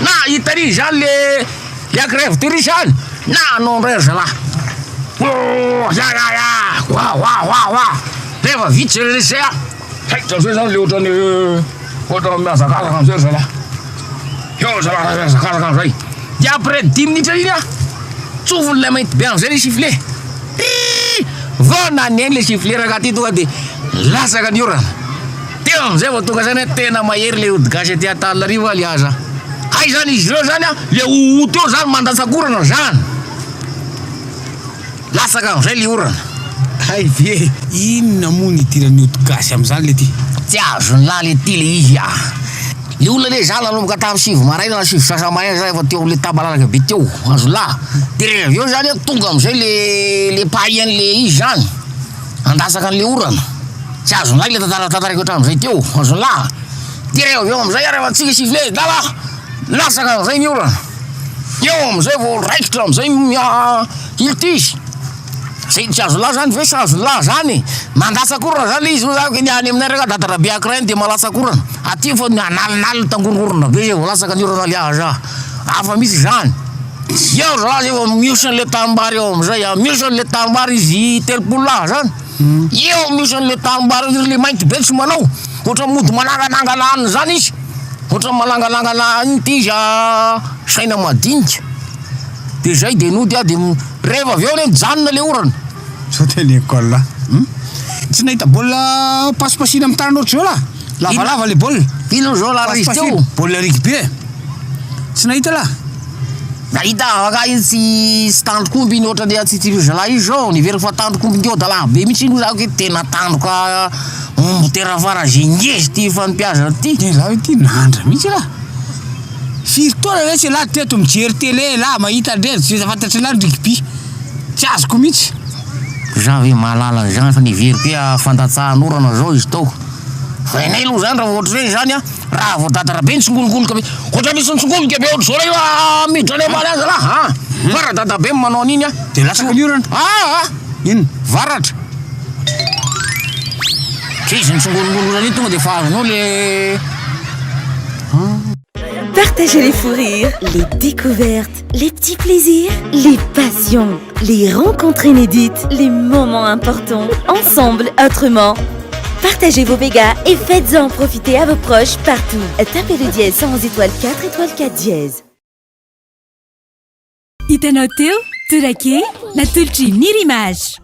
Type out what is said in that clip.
na hitary zany le iakrevy tyry zany na anao ndray zalahy rehefa vitsy zay zay haitra zay zany le ohatrany miazakazaka amizay zalahy zakazaka am'zay de après 10 minitra iny a tsofon'lay mainty be am'zay le sifflet vao naneny le sifflet raka ty tonga de lasaka ny orana teo am'zay vao tonga zany hoe tena mahery le odigasy aty Antananarivo aliaza hay zany izy reo zany a le o teo zany mandatsakorana zany lasaka am'zay le orana hay ve inona moa ny idiran'ny odigasy am'zany le ty tsy azony la le ty le izy a le olona le zany nanomboka tamin'ny 7 maraina na 7 sasa maraina zay efa teo am'le tabalalaka be teo azo la de rehefa avy eo zany tonga am'zay le pahian'le izy zany andasaka an'le orana tsy azony la le tantaraiko hatram'zay teo azo la de rehefa avy eo am'zay rehefa tsika sifflet dala lasaka am'zay ny orana eo am'zay vao raikitra am'zay iltisy zay tsy azo la zany ve sy azo la zany mandasa-korana zany le izy io zany niany aminay reka datarabe akirainy de malasa-korana aty fa analinaliny tangorongorona be zay vao lasaka ny orana aliaza afa misy zany eo za zay vao mihosan'le tambary eo am'zay mihosan'le tambary izy 3 zany eo mihosan'le tambary izy le mainty be tsy manao ohatra mody malangalangalany zany izy ohatra malangalangalany ty izy saina madinika de zay de nody a de rehefa avy eo ny janona le orana sao tena école tsy nahita baolina pasipasina amin'ny tanana ohatry zao la lavalava le baolina ino zao la izy teo baolina rugby tsy nahita la nahita avaka izy sy tandrokomby iny ohatra le tsitsirizo zalahy izy zao niveriko fa tandrokomby ngeo da la be mihitsy ino zako hoe tena tandroka ombotera fara zengezy ty fanimpiaza ty la hoe ty nandra mihitsy la firtoana re tsy la teto mijery télé la mahita ndrery tsy fantatry la ny rugby tsy azoko mihitsy za hoe mahalala zany fa niveriko hoe fantatsahan'orana zao izy tao fa inay aloha zany raha ohatra reny zany a raha vao datarabe ny tsongolongoloka be ohatra misy nitsongoloka be ohatra zao la io miditra any ambany azy la fa raha databe manao an'iny a de lasaka ny orana ino varatra izy nitsongolongolona iny tonga de fa azonao le Partagez les fous rires, les découvertes, les petits plaisirs, les passions, les rencontres inédites, les moments importants. Ensemble, autrement. Partagez vos mégas et faites-en profiter à vos proches partout. Tapez le dièse 111 étoile 4 étoile 4 dièse. Itanao teo, Turake, natolotra ny Rimazy.